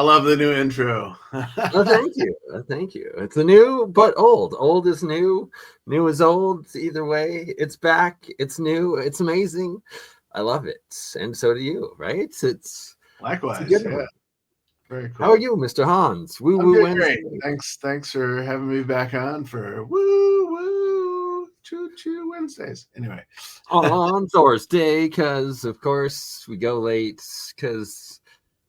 love the new intro. Oh, thank you. Thank you. It's a new but old. Old is new. New is old. Either way, it's back. It's new. It's amazing. I love it, and so do you. Right? It's Likewise, a good yeah. one. Very cool. How are you, Mr. Hans? Woo I'm woo doing Wednesday. great. Thanks for having me back on for woo choo choo Wednesdays. Anyway, On Thursday, because of course we go late, because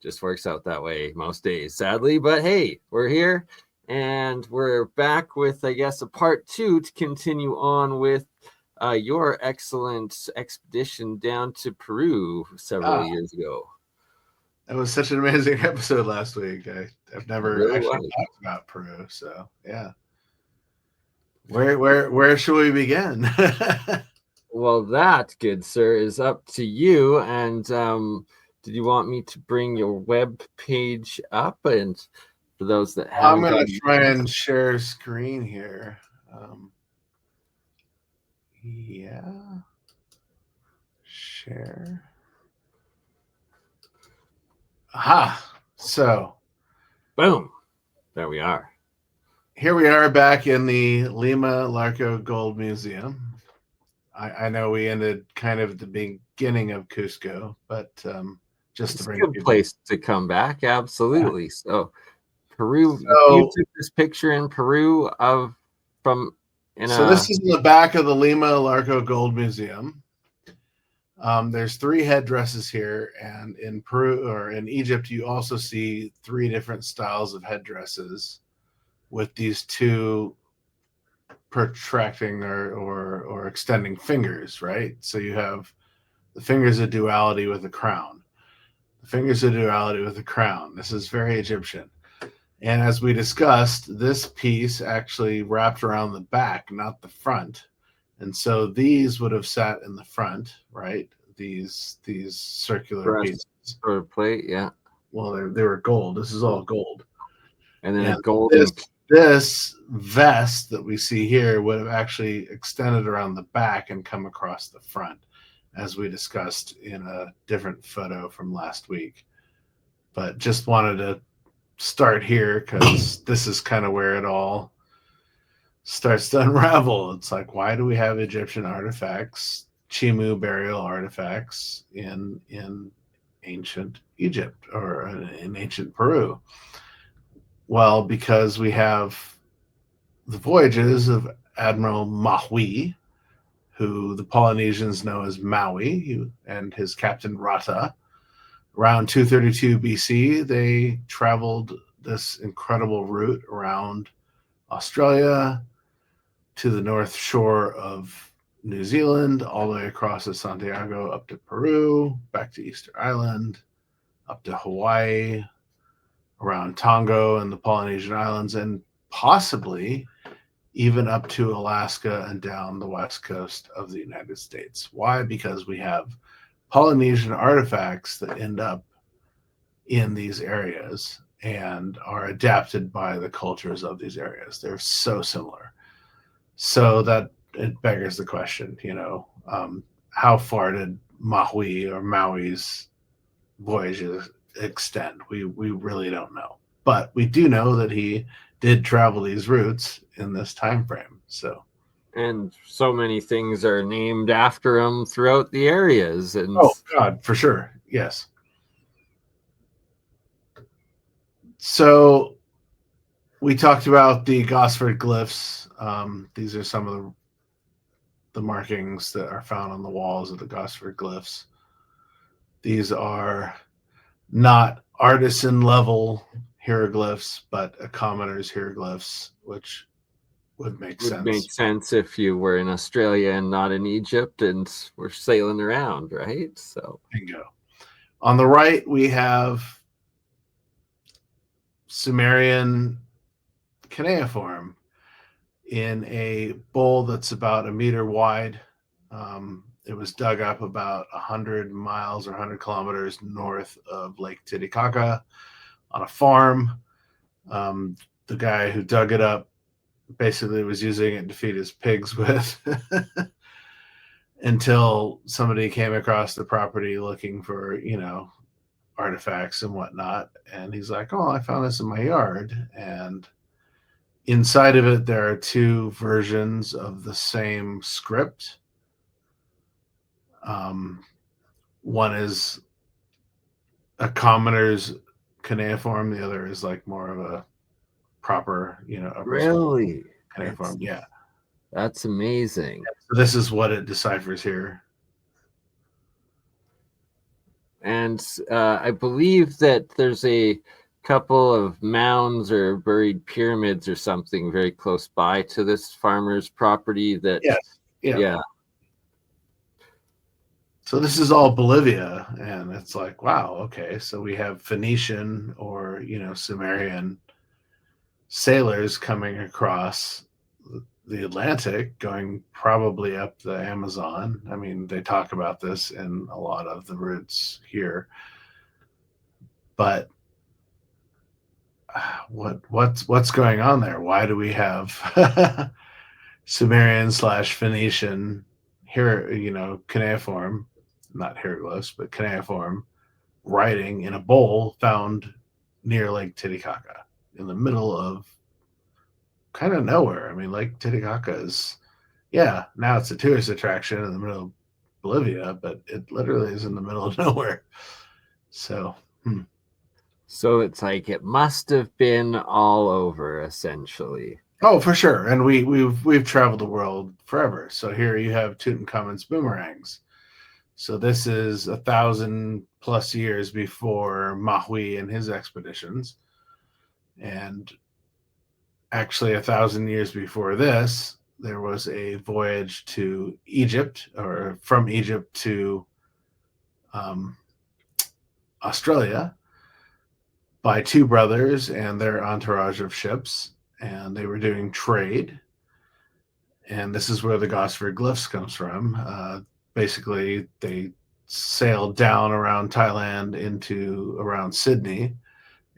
just works out that way most days, sadly. But hey, we're here and we're back with, I guess, a part 2 to continue on with your excellent expedition down to Peru several years ago. That was such an amazing episode last week. I've never really actually was. talked about Peru, so yeah. Where should we begin? Well, that, good sir, is up to you. And did you want me to bring your web page up? And for those that haven't, I'm going to try and share screen here. Yeah. Share. Aha. So. Boom. There we are. Here we are back in the Lima Larco Gold Museum. I know we ended kind of at the beginning of Cusco, but just it's to bring a good place to come back. Absolutely. Yeah. So Peru, you took this picture in Peru this is in the back of the Lima Larco Gold Museum. There's 3 headdresses here, and in Peru or in Egypt, you also see 3 different styles of headdresses with these 2 protracting or extending fingers, right? So you have the fingers of duality with a crown. The fingers of duality with a crown. This is very Egyptian. And as we discussed, this piece actually wrapped around the back, not the front. And so these would have sat in the front, right? These circular pieces. Or plate, yeah. Well, they were gold. This is all gold. And then a golden. This vest that we see here would have actually extended around the back and come across the front, as we discussed in a different photo from last week. But just wanted to start here because this is kind of where it all starts to unravel. It's like, why do we have Egyptian artifacts, Chimu burial artifacts in ancient Egypt or in ancient Peru? Well, because we have the voyages of Admiral Maui, who the Polynesians know as Maui, and his captain Rata. Around 232 BC, they traveled this incredible route around Australia to the north shore of New Zealand, all the way across to Santiago, up to Peru, back to Easter Island, up to Hawaii, around Tonga and the Polynesian Islands, and possibly even up to Alaska and down the west coast of the United States. Why? Because we have Polynesian artifacts that end up in these areas and are adapted by the cultures of these areas. They're so similar. So that it beggars the question, how far did Maui's voyages extend? We really don't know, but we do know that he did travel these routes in this time frame. And so many things are named after him throughout the areas. And oh God, for sure, yes. So we talked about the Gosford glyphs. These are some of the markings that are found on the walls of the Gosford glyphs. These are not artisan level hieroglyphs, but a commoner's hieroglyphs, which would make sense. Would make sense if you were in Australia and not in Egypt and we're sailing around, right? So bingo. On the right, we have Sumerian cuneiform in a bowl that's about 1 meter wide. It was dug up about 100 miles or 100 kilometers north of Lake Titicaca on a farm. The guy who dug it up basically was using it to feed his pigs with until somebody came across the property looking for, artifacts and whatnot. And he's like, "Oh, I found this in my yard." And inside of it, there are two versions of the same script. One is a commoner's cuneiform. The other is like more of a proper, upper school Really? cuneiform. Yeah. That's amazing. So this is what it deciphers here. And I believe that there's a couple of mounds or buried pyramids or something very close by to this farmer's property. That Yes. Yeah. So this is all Bolivia, and it's like, wow, okay. So we have Phoenician or Sumerian sailors coming across the Atlantic, going probably up the Amazon. I mean, they talk about this in a lot of the routes here. But what's going on there? Why do we have Sumerian / Phoenician here, cuneiform, not hieroglyphs, but cuneiform writing in a bowl found near Lake Titicaca in the middle of kind of nowhere? I mean, Lake Titicaca is, now it's a tourist attraction in the middle of Bolivia, but it literally is in the middle of nowhere. So, So it's like it must have been all over, essentially. Oh, for sure. And we've traveled the world forever. So here you have Tutankhamun's boomerangs. So this is 1,000+ years before Mahui and his expeditions. And actually 1,000 years before this, there was a voyage to Egypt, or from Egypt to Australia, by two brothers and their entourage of ships, and they were doing trade. And this is where the Gosford glyphs comes from. Basically, they sailed down around Thailand into around Sydney,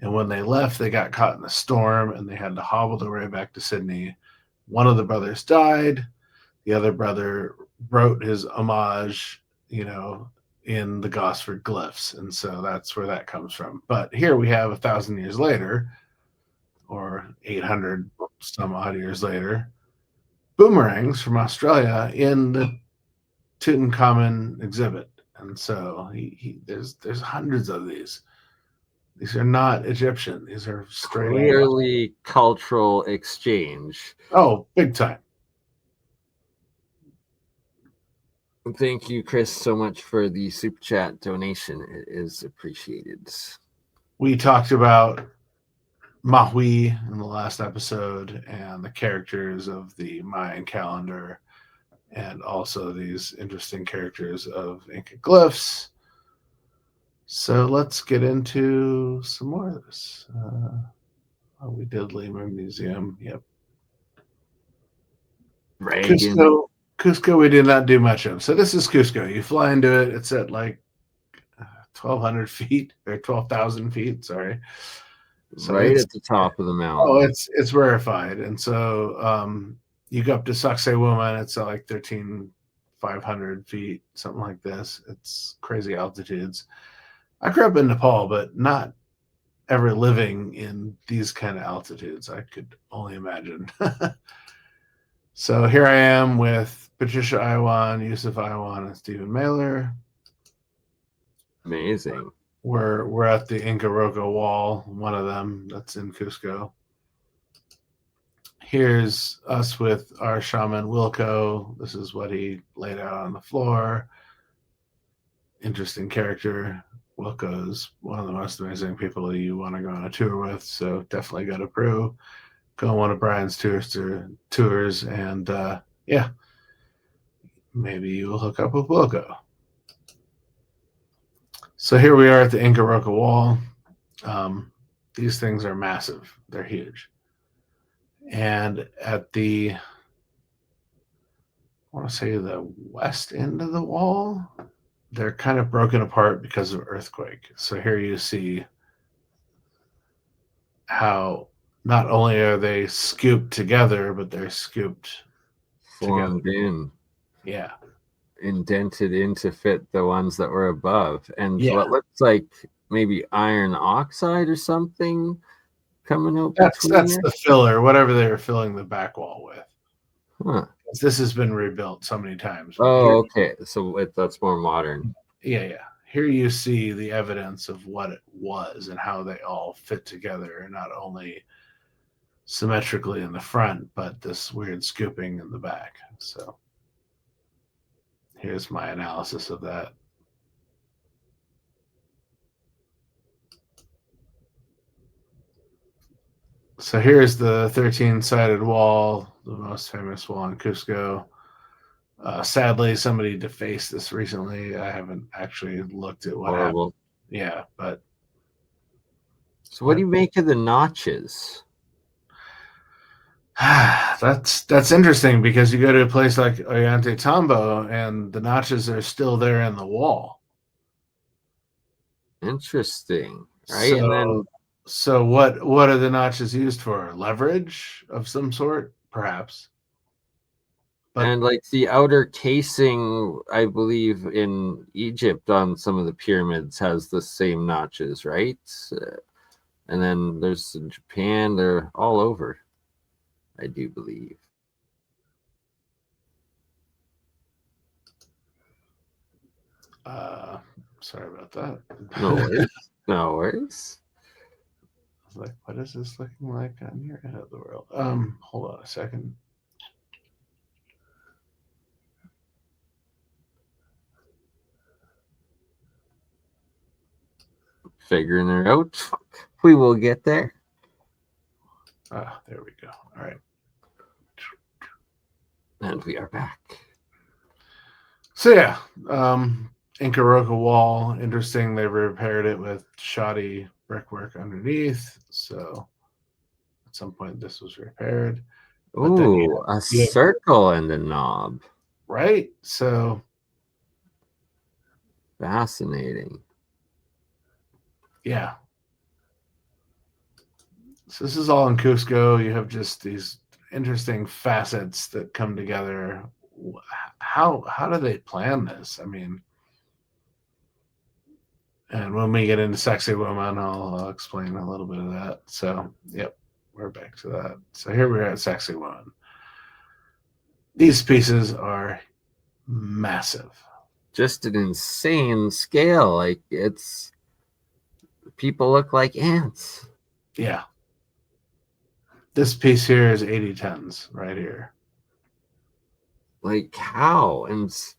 and when they left, they got caught in a storm and they had to hobble their way back to Sydney. One of the brothers died. The other brother wrote his homage, in the Gosford glyphs, and so that's where that comes from. But here we have 1,000 years later, or 800 some odd years later, boomerangs from Australia in the Tutankhamun exhibit, and so there's hundreds of these. These are not Egyptian. These are straight Clearly cultural exchange. Oh, big time. Thank you, Chris, so much for the super chat donation. It is appreciated. We talked about Mahui in the last episode and the characters of the Mayan calendar, and also these interesting characters of Inca glyphs. So let's get into some more of this. We did Lima Museum. Yep. Cusco we did not do much of. So this is Cusco. You fly into it. It's at like 1,200 feet or 12,000 feet. Sorry. So right at the top of the mountain. Oh, it's rarefied. And so you go up to Sacsayhuaman. It's at like 13,500 feet, something like this. It's crazy altitudes. I grew up in Nepal, but not ever living in these kind of altitudes. I could only imagine. So here I am with Patricia Iwan, Yusuf Iwan, and Stephen Mailer. Amazing. We're at the Inca Roca wall, one of them that's in Cusco. Here's us with our shaman Wilco. This is what he laid out on the floor. Interesting character. Wilco's one of the most amazing people you want to go on a tour with, so definitely go to Peru. Go on one of Brian's tours, and maybe you'll hook up with Wilco. So here we are at the Inca Roca wall. These things are massive. They're huge. And at the, I want to say the west end of the wall, they're kind of broken apart because of earthquake. So here you see how not only are they scooped together, but they're scooped formed together. In. Yeah. Indented in to fit the ones that were above. And what looks like maybe iron oxide or something coming out That's between there. the filler, whatever they were filling the back wall with. Huh. This has been rebuilt so many times. But Oh, okay. So that's more modern. yeah. Here you see the evidence of what it was and how they all fit together, not only symmetrically in the front, but this weird scooping in the back. So here's my analysis of that. So here's the 13-sided wall, the most famous wall in Cusco. Sadly, somebody defaced this recently. I haven't actually looked at what happened. Yeah, but so what do you make of the notches? that's interesting because you go to a place like Ollantaytambo and the notches are still there in the wall. Interesting, right? And then so what are the notches used for? Leverage of some sort, perhaps. But and like the outer casing, I believe in Egypt on some of the pyramids has the same notches, right? And then there's in Japan, they're all over, I do believe. sorry about that. No worries. No worries. I was like, what is this looking like on your end of the world? Hold on a second. Figuring it out. We will get there. There we go. All right. And we are back. So yeah, Inca Roca wall. Interesting. They repaired it with shoddy brickwork underneath. So at some point this was repaired. But ooh, a circle and a knob. Right? So fascinating. Yeah. So this is all in Cusco. You have just these interesting facets that come together. How do they plan this? I mean, and when we get into Sexy Woman, I'll explain a little bit of that. So, yep, we're back to that. So here we're at Sexy Woman. These pieces are massive. Just an insane scale. Like it's people look like ants. Yeah. This piece here is 80 tons right here. Like how? And this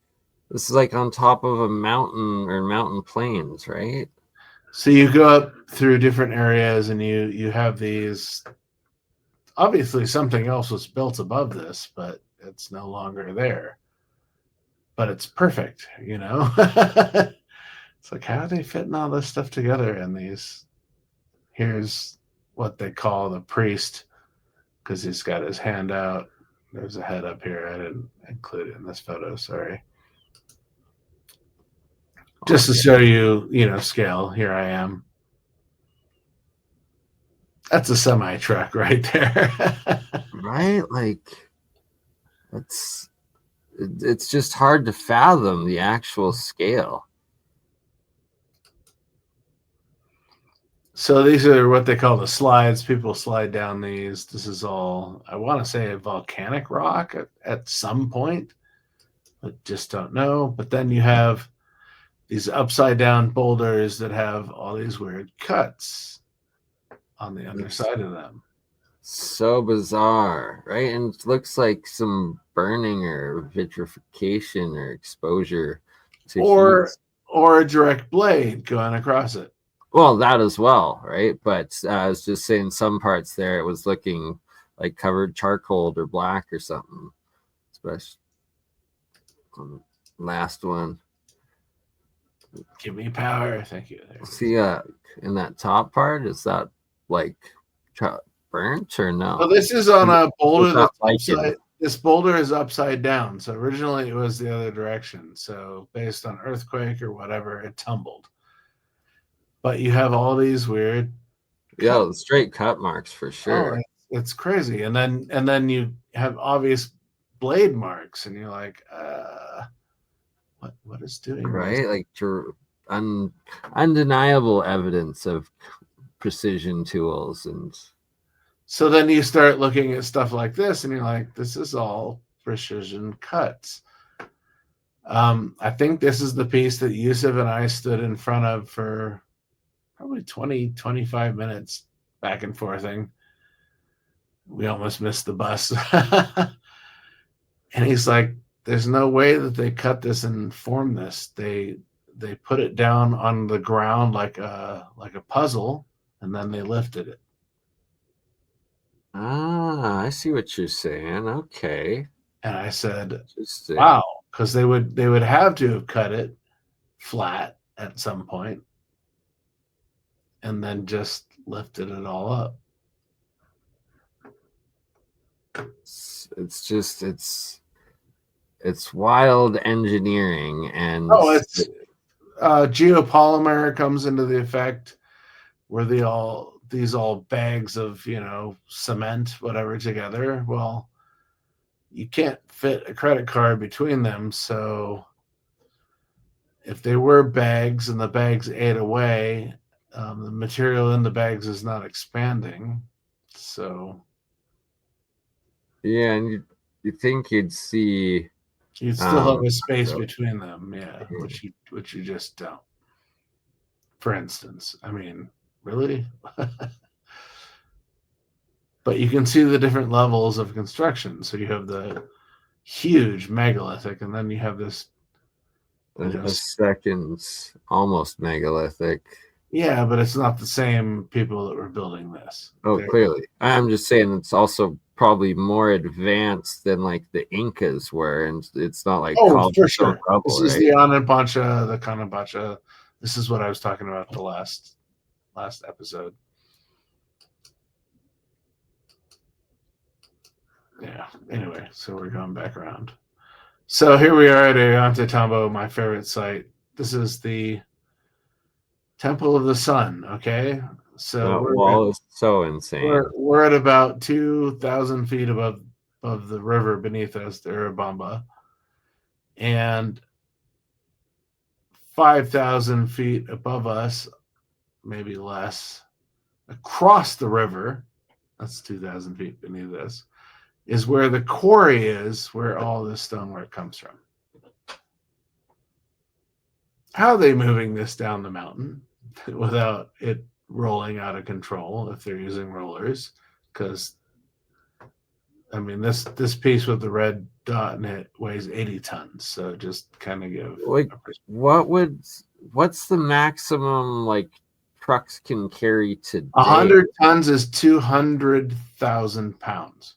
is like on top of a mountain or mountain plains, right? So you go up through different areas and you have these. Obviously, something else was built above this, but it's no longer there. But it's perfect, you know? It's like, how are they fitting all this stuff together in these? Here's what they call the priest, because he's got his hand out. There's a head up here. I didn't include it in this photo, sorry. Just to show you, scale. Here I am. That's a semi truck right there. Right? Like it's just hard to fathom the actual scale. So these are what they call the slides. People slide down these. This is all, I want to say, a volcanic rock at some point, but just don't know. But then you have these upside down boulders that have all these weird cuts on the underside of them. So bizarre, right? And it looks like some burning or vitrification or exposure to or heat. A direct blade going across it. Well, that as well, right? But I was just saying some parts there it was looking like covered charcoal or black or something. Especially on the last one. Give me power. Thank you. See, in that top part, is that like burnt or no? So this is on a boulder that's upside. This boulder is upside down. So originally it was the other direction. So based on earthquake or whatever, it tumbled. But you have all these weird, the straight cut marks for sure. Oh, it's crazy. And then you have obvious blade marks, and you're like, what is doing right? this? Like undeniable evidence of precision tools. And so then you start looking at stuff like this and you're like, this is all precision cuts. I think this is the piece that Yusuf and I stood in front of for probably 20, 25 minutes back and forthing. We almost missed the bus. And he's like, there's no way that they cut this and form this. They put it down on the ground like a puzzle, and then they lifted it. I see what you're saying. Okay. And I said, wow, because they would have to have cut it flat at some point and then just lifted it all up. It's just it's wild engineering. And it's geopolymer comes into the effect where these all bags of cement whatever together. Well, you can't fit a credit card between them, so if they were bags and the bags ate away, the material in the bags is not expanding. So yeah, and you think you'd see you'd still have a space between them, which you just don't. For instance, I mean, really? But you can see the different levels of construction. So you have the huge megalithic, and then you have this a second almost megalithic. Yeah, but it's not the same people that were building this. Clearly. I'm just saying it's also probably more advanced than like the Incas were, and it's not like for sure. Rubble, this is the Anapancha, the Canapacha. This is what I was talking about the last episode. Yeah. Anyway, so we're going back around. So here we are at Ollantaytambo, my favorite site. This is the Temple of the Sun. Okay, so that wall is so insane. We're at about 2,000 feet above the river beneath us, the Urubamba, and 5,000 feet above us, maybe less, across the river. That's 2,000 feet beneath us. Is where the quarry is, where all this stonework comes from. How are they moving this down the mountain without it rolling out of control if they're using rollers? Because, I mean, this piece with the red dot in it weighs 80 tons. So just kind of give... what's the maximum, like, trucks can carry today? 100 tons is 200,000 pounds.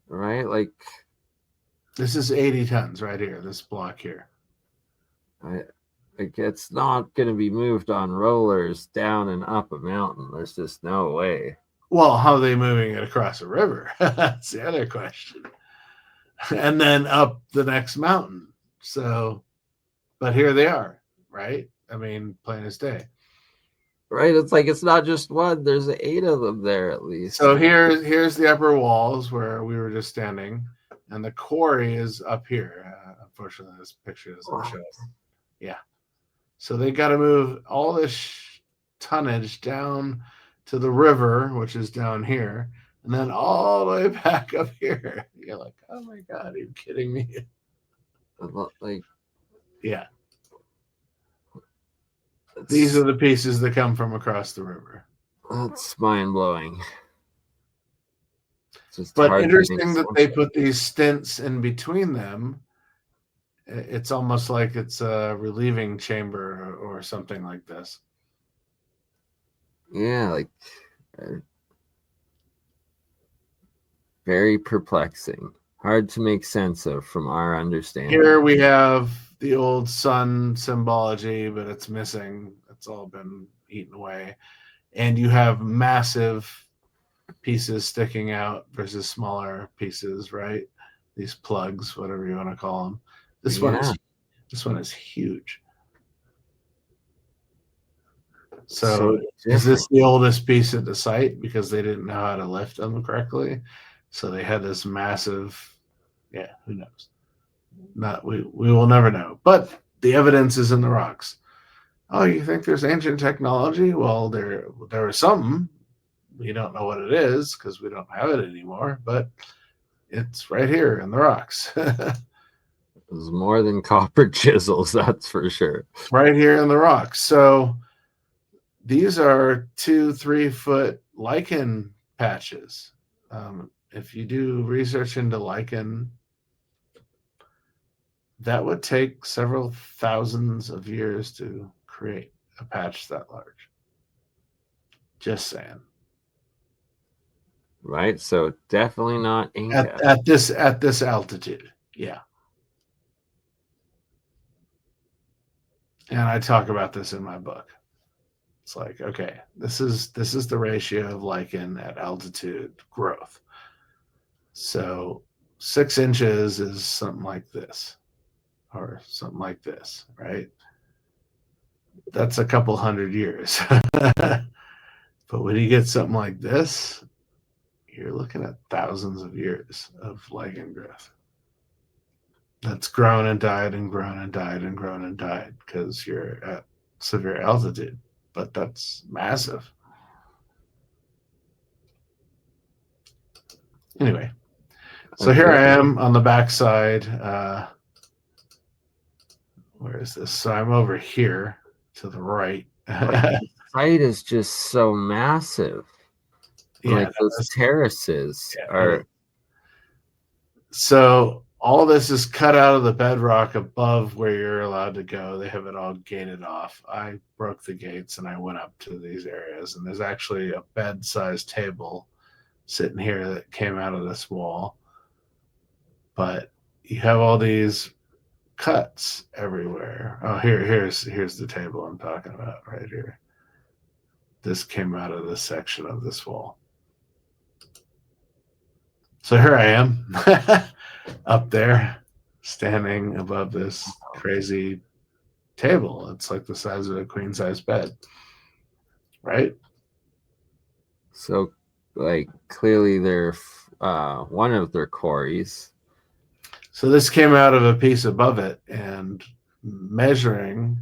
Right? Like, this is 80 tons right here, this block here. Like, it's not going to be moved on rollers down and up a mountain. There's just no way. Well, how are they moving it across a river? That's the other question. And then up the next mountain. So, but here they are, right? I mean, plain as day. Right, it's like it's not just one. There's 8 of them there at least. So here's the upper walls where we were just standing, and the quarry is up here. Unfortunately, this picture doesn't show it. Yeah. So they got to move all this tonnage down to the river, which is down here, and then all the way back up here. You're like, oh my God, are you kidding me? Like, yeah. These are the pieces that come from across the river. That's mind-blowing. But interesting that they put these stints in between them. It's almost like it's a relieving chamber or something like this. Yeah, like very perplexing. Hard to make sense of from our understanding. Here we have the old sun symbology, but it's missing. It's all been eaten away. And you have massive pieces sticking out versus smaller pieces, right? These plugs, whatever you want to call them. This one is huge. So is this the oldest piece at the site because they didn't know how to lift them correctly? So they had this massive, who knows? We will never know. But the evidence is in the rocks. Oh, you think there's ancient technology? Well, there was something. We don't know what it is because we don't have it anymore, but it's right here in the rocks. It's more than copper chisels, that's for sure. Right here in the rocks. So these are 2-3 foot lichen patches. If you do research into lichen, that would take several thousands of years to create a patch that large. Just saying. Right, so definitely not Inca. At this altitude, yeah. And I talk about this in my book. It's like, okay, this is the ratio of lichen at altitude growth. So 6 inches is something like this, or something like this, right? That's a couple hundred years. But when you get something like this, you're looking at thousands of years of lichen growth. That's grown and died and grown and died and grown and died because you're at severe altitude. But that's massive. Anyway, so here I am on the backside. Where is this? So I'm over here to the right. The site is just so massive. Yeah, like those terraces are. So all this is cut out of the bedrock above where you're allowed to go. They have it all gated off. I broke the gates and I went up to these areas, and there's actually a bed-sized table sitting here that came out of this wall. But you have all these cuts everywhere. Oh, here's the table I'm talking about right here. This came out of this section of this wall. So here I am up there standing above this crazy table. It's like the size of a queen size bed, right? So like clearly they're one of their quarries. So this came out of a piece above it, and measuring,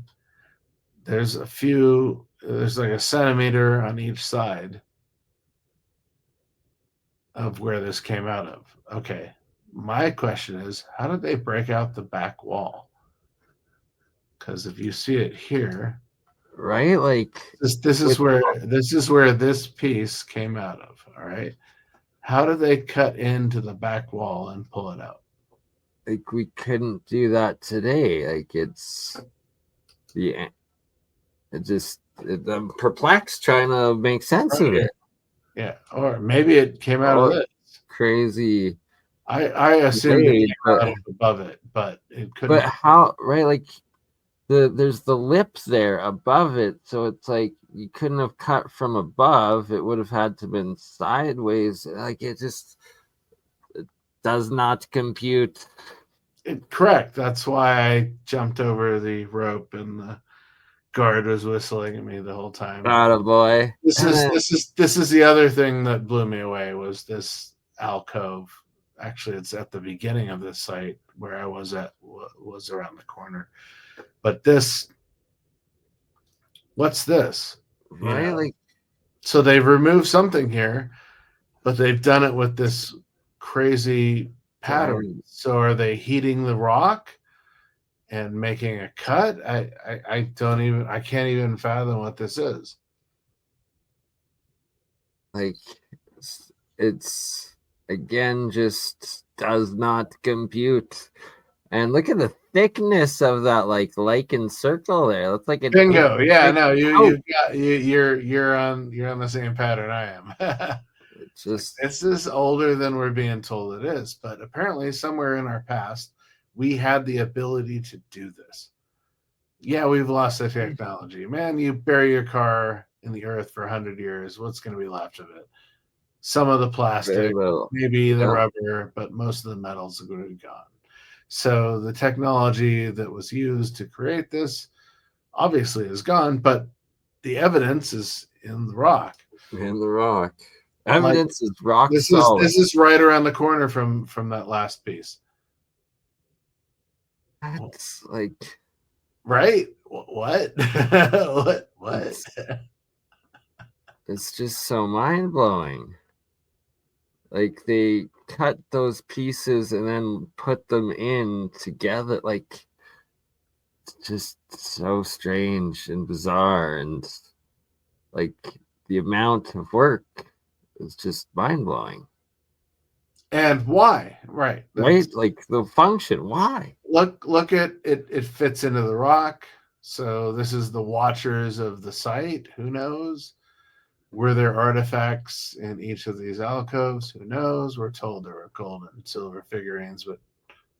there's like a centimeter on each side of where this came out of. Okay, my question is, how did they break out the back wall? Because if you see it here, right, like this is where this piece came out of. All right, how did they cut into the back wall and pull it out? Like we couldn't do that today. Like I'm perplexed trying to make sense of it. Yeah, or maybe it came out of this crazy. I assumed it came out above it, but it couldn't. But how? Right, like there's the lips there above it, so it's like you couldn't have cut from above. It would have had to been sideways. Like it does not compute. Correct. That's why I jumped over the rope and the guard was whistling at me the whole time. Attaboy. This is the other thing that blew me away was this alcove. Actually, it's at the beginning of this site where I was around the corner. But what's this? Right? Like, so they've removed something here, but they've done it with this crazy pattern. So are they heating the rock and making a cut? I can't even fathom what this is. Like it's again just does not compute. And look at the thickness of that like lichen circle there. Looks like a bingo. Yeah, no, you're on the same pattern I am. This is older than we're being told it is, but apparently somewhere in our past we had the ability to do this. Yeah, we've lost the technology. Man, you bury your car in the earth for 100 years, what's going to be left of it? Some of the plastic, maybe the rubber, but most of the metals are going to be gone. So the technology that was used to create this obviously is gone, but the evidence is in the rock. In the rock. Evidence is rock solid. This is right around the corner from that last piece. That's like Right? What? What? It's just so mind-blowing. Like, they cut those pieces and then put them in together. Like, it's just so strange and bizarre. And, like, the amount of work is just mind-blowing. And why? Right. Right? Like, the function. Why? Look at it. It fits into the rock. So this is the watchers of the site. Who knows? Were there artifacts in each of these alcoves? Who knows? We're told there were gold and silver figurines, but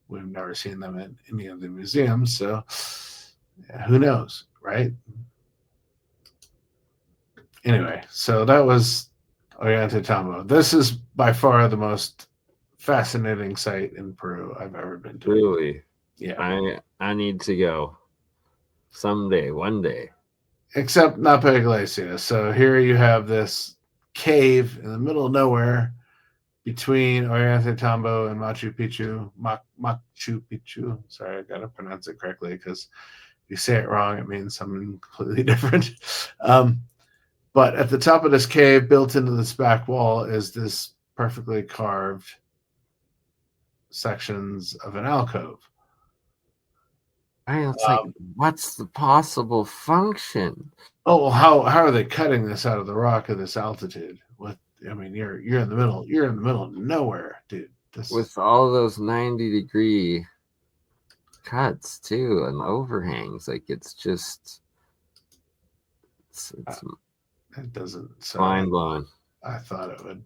we've never seen them in any of the museums. So yeah, who knows, right? Anyway, so that was Ollantaytambo. This is by far the most fascinating site in Peru I've ever been to. Really? Yeah. I need to go someday, one day. Except Napa Iglesia. So here you have this cave in the middle of nowhere between Ollantaytambo and Machu Picchu. Machu Picchu. Sorry, I got to pronounce it correctly because if you say it wrong, it means something completely different. But at the top of this cave, built into this back wall, is this perfectly carved sections of an alcove. It's like, what's the possible function? Oh, well, how are they cutting this out of the rock at this altitude? You're in the middle. You're in the middle of nowhere, dude. With all those 90-degree cuts too and overhangs, like it's just it doesn't. So mind blowing. I thought it would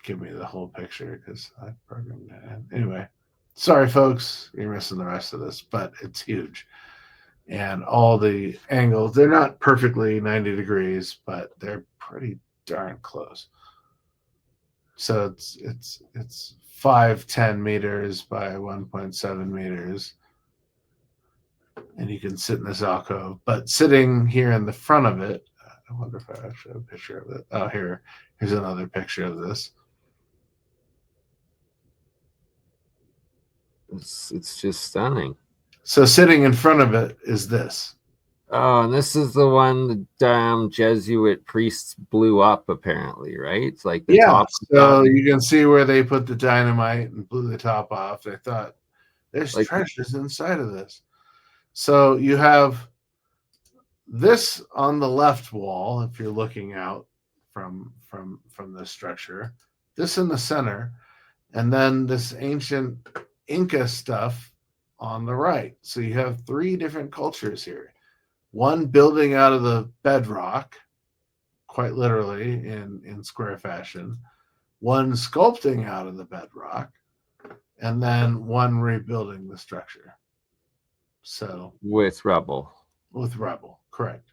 give me the whole picture because I programmed it. Anyway, sorry, folks, you're missing the rest of this, but it's huge. And all the angles, they're not perfectly 90 degrees, but they're pretty darn close. So it's 510 meters by 1.7 meters. And you can sit in this alcove. But sitting here in the front of it, I wonder if I actually have a picture of it. Oh, here's another picture of this. It's just stunning. So sitting in front of it is this. Oh, and this is the one the damn Jesuit priests blew up, apparently, right? It's like the top. So you can see where they put the dynamite and blew the top off. They thought there's treasures inside of this. So you have this on the left wall, if you're looking out from the structure, this in the center, and then this ancient Inca stuff on the right. So you have three different cultures here. One building out of the bedrock, quite literally in square fashion, one sculpting out of the bedrock, and then one rebuilding the structure. So with rubble, correct.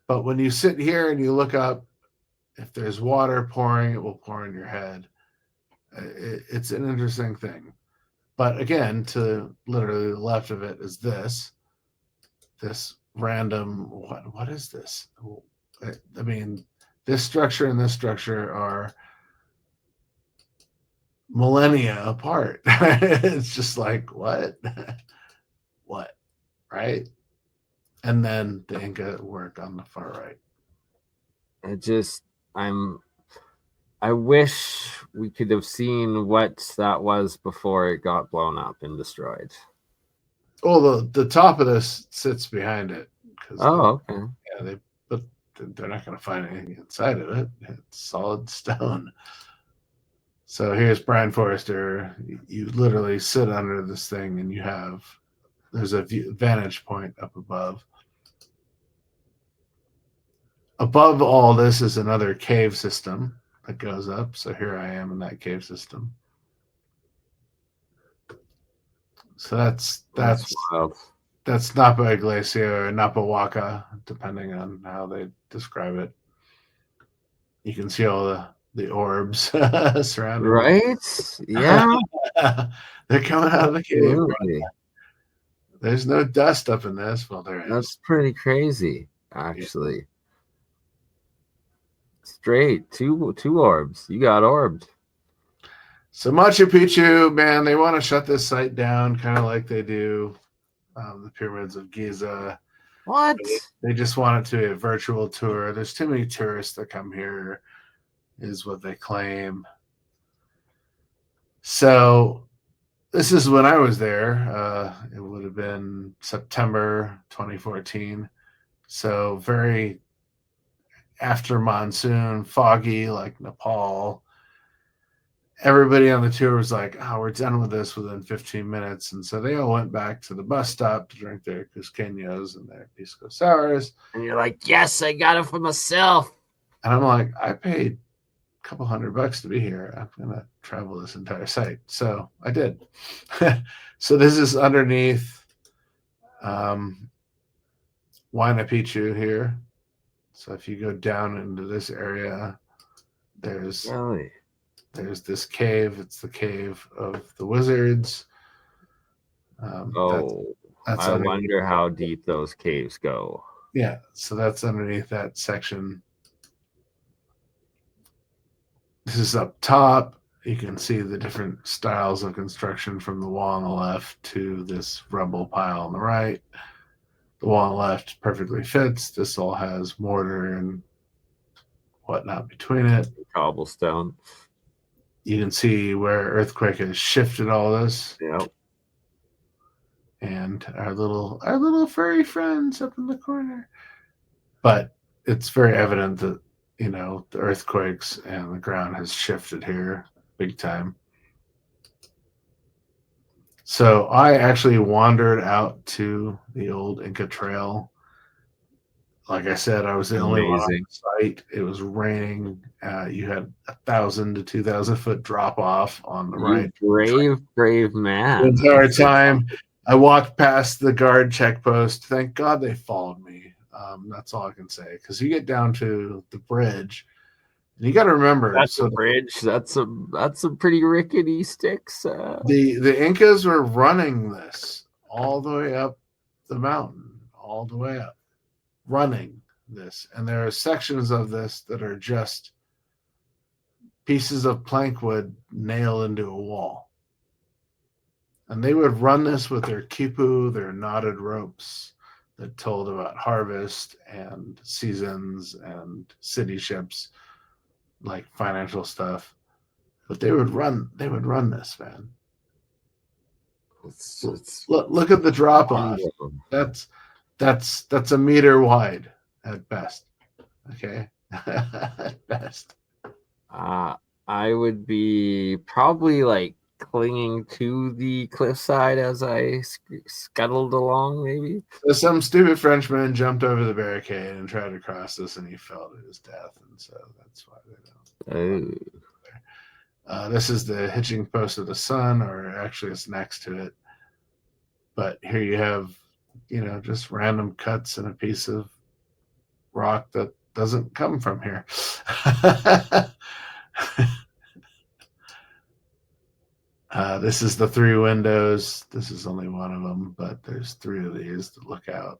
But when you sit here and you look up, if there's water pouring, it will pour in your head. It's an interesting thing. But again, to literally the left of it is this random, what is this? I mean, this structure and this structure are millennia apart. It's just like, what? What? Right? And then the Inca work on the far right. I wish we could have seen what that was before it got blown up and destroyed. Oh, the top of this sits behind it. Okay. Yeah, but they're not going to find anything inside of it. It's solid stone. So here's Brian Forrester. You literally sit under this thing, and there's a vantage point up above. Above all this is another cave system that goes up. So here I am in that cave system. So that's wild. That's Napa Iglesia or Napa Waka, depending on how they describe it. You can see all the orbs surrounding. Right? Yeah. They're coming out of the cave. There's no dust up in this. Well, there is. That's pretty crazy, actually. Yeah. Straight, two orbs. You got orbed. So Machu Picchu, man, they want to shut this site down, kind of like they do the pyramids of Giza. What? They just want it to be a virtual tour. There's too many tourists that come here, is what they claim. So this is when I was there. It would have been September 2014. So very after monsoon, foggy like Nepal. Everybody on the tour was like, "Oh, we're done with this within 15 minutes," and so they all went back to the bus stop to drink their cusqueños and their pisco sours. And you're like, yes, I got it for myself. And I'm like, I paid a couple $100 to be here. I'm gonna travel this entire site, so I did. So this is underneath Huayna Picchu here. So if you go down into this area, there's Really? there's this cave. It's the cave of the wizards. That's I wonder how deep those caves go. Yeah, so that's underneath that section. This is up top. You can see the different styles of construction from the wall on the left to this rubble pile on the right. The wall on the left perfectly fits. This all has mortar and whatnot between it. Cobblestone. You can see where earthquake has shifted all this. Yep. And our little furry friends up in the corner. But it's very evident that, the earthquakes and the ground has shifted here big time. So I actually wandered out to the old Inca Trail. Like I said, I was the only one on the site. It was raining. You had 1,000 to 2,000 foot drop off on the right. Brave man. The entire time I walked past the guard check post. Thank God they followed me. That's all I can say. Because you get down to the bridge, and you got to remember that's a bridge. That's a pretty rickety sticks. The Incas were running this all the way up the mountain, all the way up, running this, and there are sections of this that are just pieces of plank wood nailed into a wall. And they would run this with their quipu, their knotted ropes that told about harvest and seasons and city ships, like financial stuff. But they would run this, man. Look at the drop off. That's a meter wide at best. Okay. At best. I would be probably like clinging to the cliffside as I scuttled along, maybe. So some stupid Frenchman jumped over the barricade and tried to cross this, and he fell to his death, and so that's why they don't. This is the hitching post of the sun, or actually it's next to it. But here you have, just random cuts in a piece of rock that doesn't come from here. This is the 3 windows. This is only one of them, but there's 3 of these that look out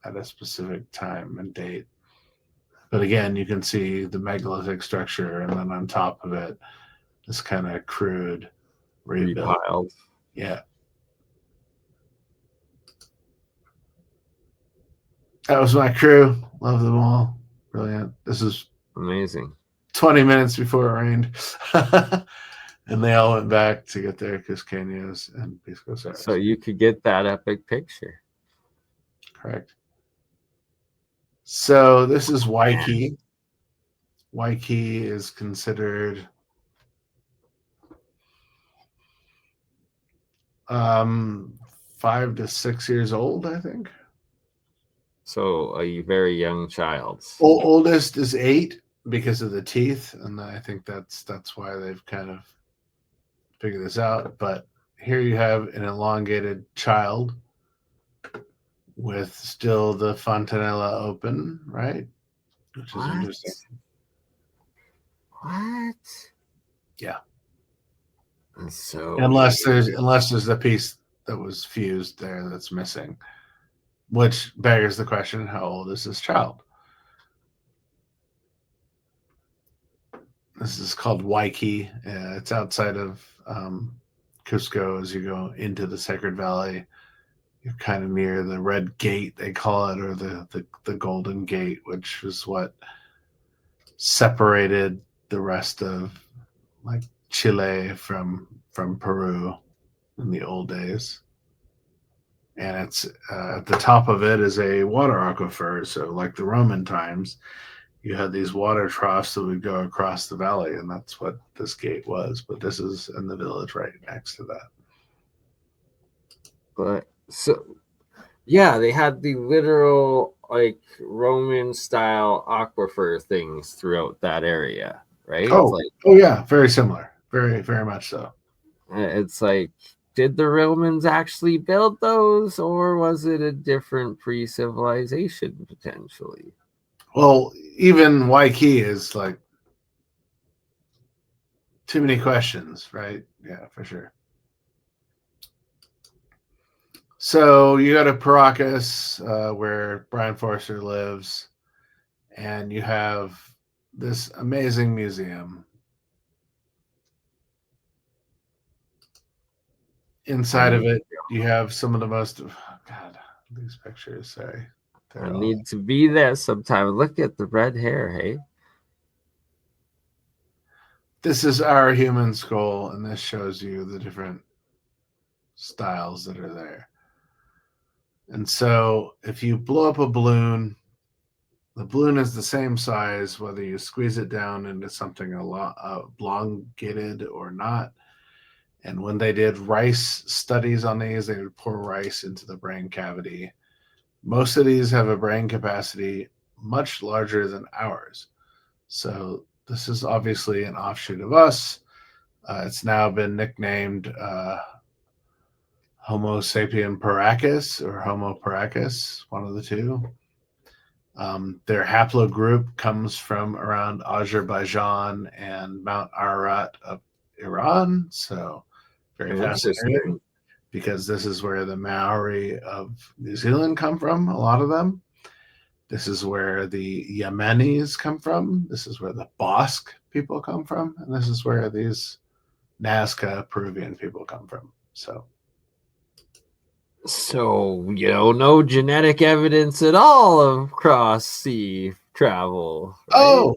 at a specific time and date. But again, you can see the megalithic structure, and then on top of it, this kind of crude rebuild. Yeah. That was my crew. Love them all. Brilliant. This is amazing. 20 minutes before it rained. And they all went back to get their cusqueños and pisco sours. So you could get that epic picture. Correct. So this is Waikiki. Waikiki is considered 5 to 6 years old, I think. So a very young child. Oldest is 8 because of the teeth, and I think that's why they've kind of figured this out. But here you have an elongated child with still the fontanella open, right? Which is interesting. What? Yeah. So unless there's a piece that was fused there that's missing, which beggars the question: how old is this child? This is called Waikiki. It's outside of Cusco as you go into the Sacred Valley. you're kind of near the Red Gate, they call it, or the Golden Gate, which is what separated the rest of like Chile from Peru in the old days. And it's at the top of it is a water aquifer. So, like the Roman times, you had these water troughs that would go across the valley, and that's what this gate was. But this is in the village right next to that. But so yeah, they had the literal like Roman style aquifer things throughout that area, right? Oh, oh yeah, very similar, very much so. It's like, did the Romans actually build those, or was it a different pre-civilization potentially? Well, even Waikiki is like too many questions, right? Yeah, for sure. So you go to Paracas, where Brian Forster lives, and you have this amazing museum. Inside of it, you have some of the most. Oh God, these pictures. Sorry, I need to be there sometime. Look at the red hair, hey? This is our human skull, and this shows you the different styles that are there. And so, if you blow up a balloon, the balloon is the same size whether you squeeze it down into something a lot elongated or not. And when they did rice studies on these, they would pour rice into the brain cavity. Most of these have a brain capacity much larger than ours. So this is obviously an offshoot of us. It's now been nicknamed Homo sapien paracus or Homo paracus, one of the two. Their haplogroup comes from around Azerbaijan and Mount Ararat of Iran. So very fascinating, because this is where the Maori of New Zealand come from, a lot of them. This is where the Yemenis come from. This is where the Basque people come from. And this is where these Nazca Peruvian people come from. So, no genetic evidence at all of cross-sea travel. Right? Oh!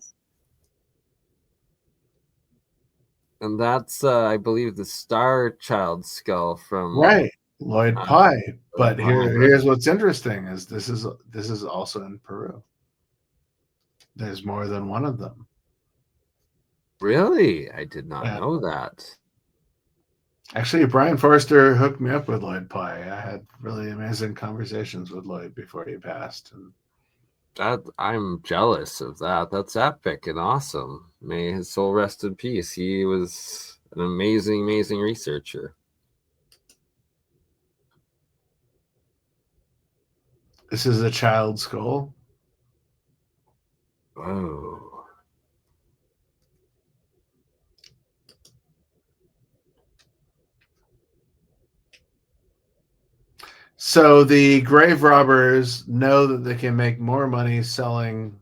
And that's, I believe, the Star Child skull from Right, Lloyd Pye. But here's what's interesting: is this is also in Peru. There's more than one of them. Really? I did not know that. Actually, Brian Forster hooked me up with Lloyd Pye. I had really amazing conversations with Lloyd before he passed. And I'm jealous of that. That's epic and awesome. May his soul rest in peace. He was an amazing, amazing researcher. This is a child skull. Oh. So the grave robbers know that they can make more money selling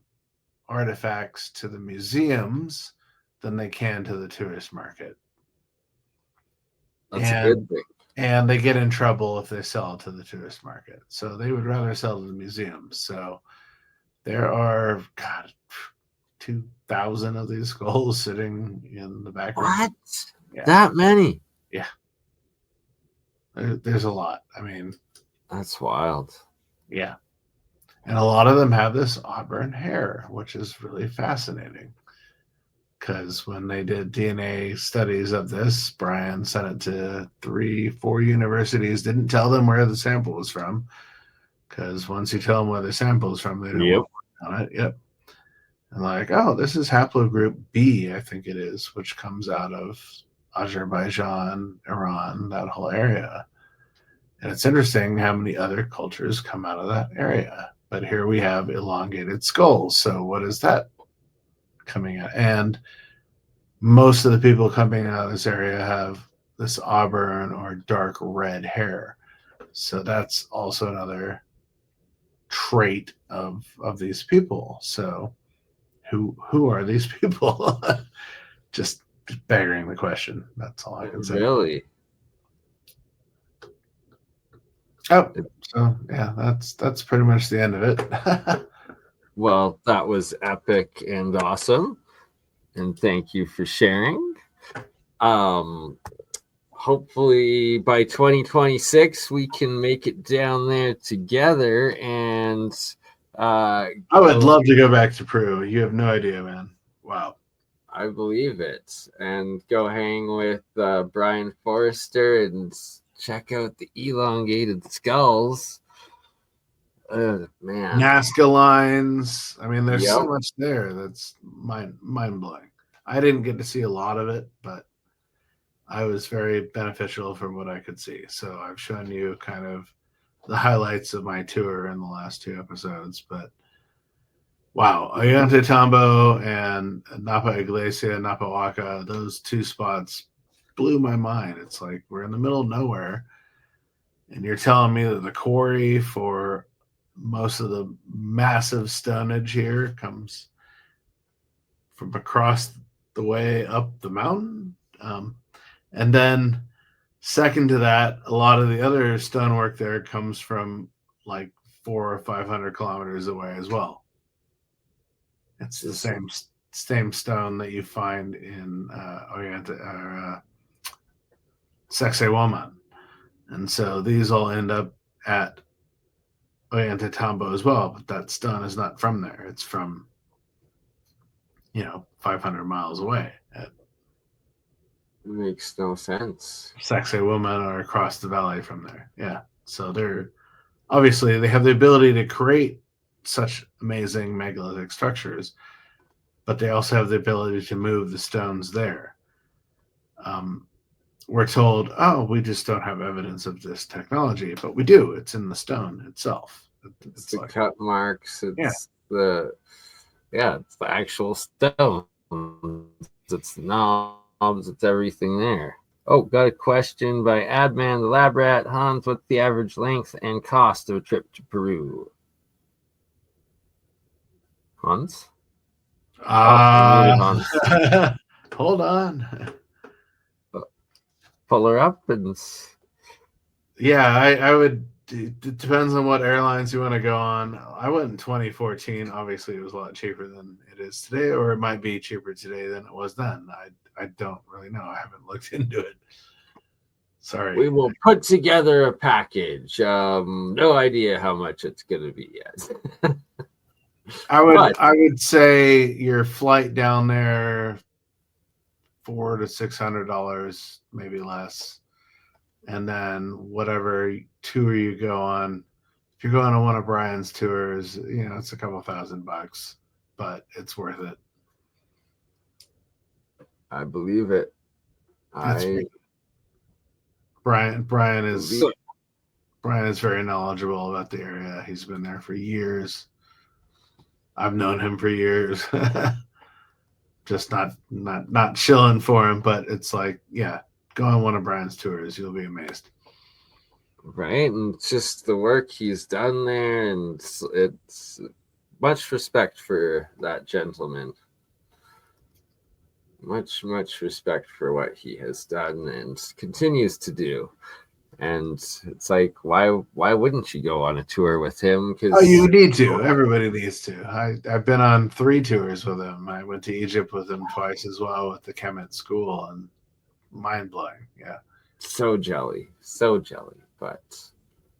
artifacts to the museums than they can to the tourist market. That's a good thing. And they get in trouble if they sell it to the tourist market. So they would rather sell to the museums. So there are, 2,000 of these skulls sitting in the background. What? Yeah. That many? Yeah. There's a lot. I mean, that's wild. Yeah. And a lot of them have this auburn hair, which is really fascinating. Because when they did DNA studies of this, Brian sent it to 3-4 universities, didn't tell them where the sample was from. Because once you tell them where the sample is from, they don't want to work on it. Yep. And like, oh, this is haplogroup B, I think it is, which comes out of Azerbaijan, Iran, that whole area. And it's interesting how many other cultures come out of that area. But here we have elongated skulls. So what is that coming out? And most of the people coming out of this area have this auburn or dark red hair. So that's also another trait of these people. So who are these people? Just begging the question. That's all I can say. Really? Oh, so yeah, that's pretty much the end of it. Well, that was epic and awesome. And thank you for sharing. Hopefully by 2026 we can make it down there together and I would love to go back to Peru. You have no idea, man. Wow. I believe it. And go hang with Brian Forrester and check out the elongated skulls. Man. Nazca lines. I mean, there's so Yep. much there that's mind blowing. I didn't get to see a lot of it, but I was very beneficial from what I could see. So I've shown you kind of the highlights of my tour in the last 2 episodes. But wow, Ollantaytambo and Napa Iglesia, Napa Waka, those 2 spots blew my mind. It's like we're in the middle of nowhere, and you're telling me that the quarry for most of the massive stonage here comes from across the way up the mountain. And then, second to that, a lot of the other stonework there comes from like 400 or 500 kilometers away as well. It's the same stone that you find in Sacsayhuaman. And so these all end up at Ollantaytambo as well, but that stone is not from there. It's from 500 miles away at Makes no sense. Sacsayhuaman or across the valley from there. Yeah. So they're obviously they have the ability to create such amazing megalithic structures, but they also have the ability to move the stones there. We're told, oh, we just don't have evidence of this technology, but we do. It's in the stone itself. It's the cut marks. It's the actual stone. It's the knobs. It's everything there. Oh, got a question by Adman the Lab Rat. Hans, what's the average length and cost of a trip to Peru? Hans? Hans. Hold on. Pull her up and... Yeah, I would... It depends on what airlines you want to go on. I went in 2014. Obviously, it was a lot cheaper than it is today, or it might be cheaper today than it was then. I don't really know. I haven't looked into it. Sorry. We will put together a package. No idea how much it's going to be yet. I would say your flight down there, $400 to $600, maybe less. And then whatever tour you go on, if you're going on one of Brian's tours, it's a couple $1,000, but it's worth it. I believe it. Brian is very knowledgeable about the area. He's been there for years. I've known him for years. Just not chilling for him, but it's like, yeah, go on one of Brian's tours. You'll be amazed. Right. And just the work he's done there. And it's much respect for that gentleman. Much respect for what he has done and continues to do. And it's like, why wouldn't you go on a tour with him? You need to. Everybody needs to. I've been on 3 tours with him. I went to Egypt with him twice as well with the Kemet school, and mind blowing. Yeah. So jelly, but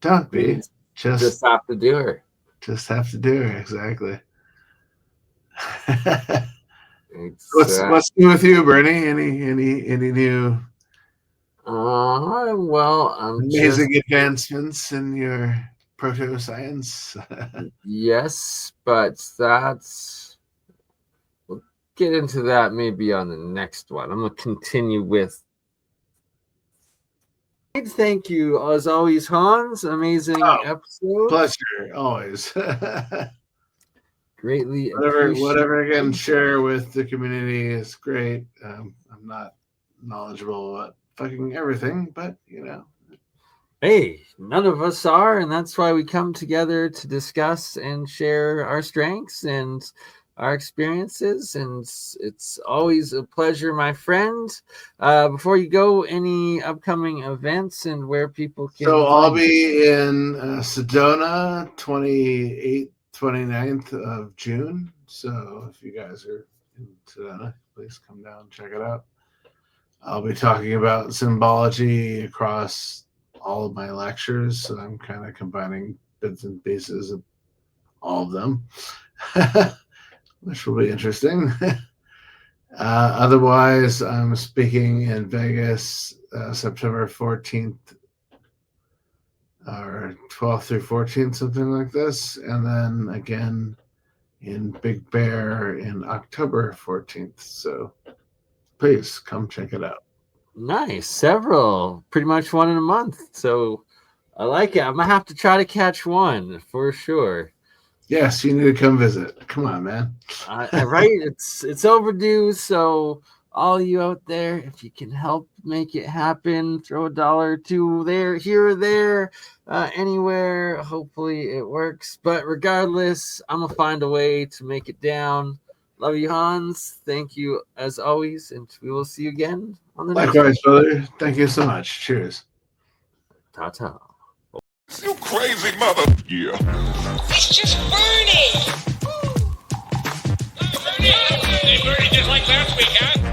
don't be. Just have to do her. Just have to do her, exactly. What's new with you, Bernie? Any new? Well, amazing advancements in your proto science. Yes, but we'll get into that maybe on the next one. I'm gonna continue with. Thank you, as always, Hans. Amazing episode. Pleasure, always. Greatly whatever I can share with the community is great. I'm not knowledgeable about fucking everything, but hey, none of us are, and that's why we come together to discuss and share our strengths and our experiences, and it's always a pleasure, my friend. Before you go, any upcoming events and where people can So I'll find you? be in Sedona 28th, 29th of June. So if you guys are in Sedona, please come down and check it out. I'll be talking about symbology across all of my lectures. So I'm kind of combining bits and pieces of all of them, which will be interesting. Otherwise, I'm speaking in Vegas September 14th or 12th through 14th, something like this. And then again in Big Bear in October 14th. So please come check it out. Nice. Several. Pretty much one in a month. So I like it. I'm going to have to try to catch one for sure. Yes, you need to come visit. Come on, man. Right? It's overdue. So all you out there, if you can help make it happen, throw $1 or $2 there, here or there, anywhere. Hopefully it works. But regardless, I'm going to find a way to make it down. Love you, Hans. Thank you as always. And we will see you again on the next one. Likewise, brother. Thank you so much. Cheers. Ta-ta. You crazy mother. Yeah. It's just BurnEye. Hey, Bernie, just like last week, huh?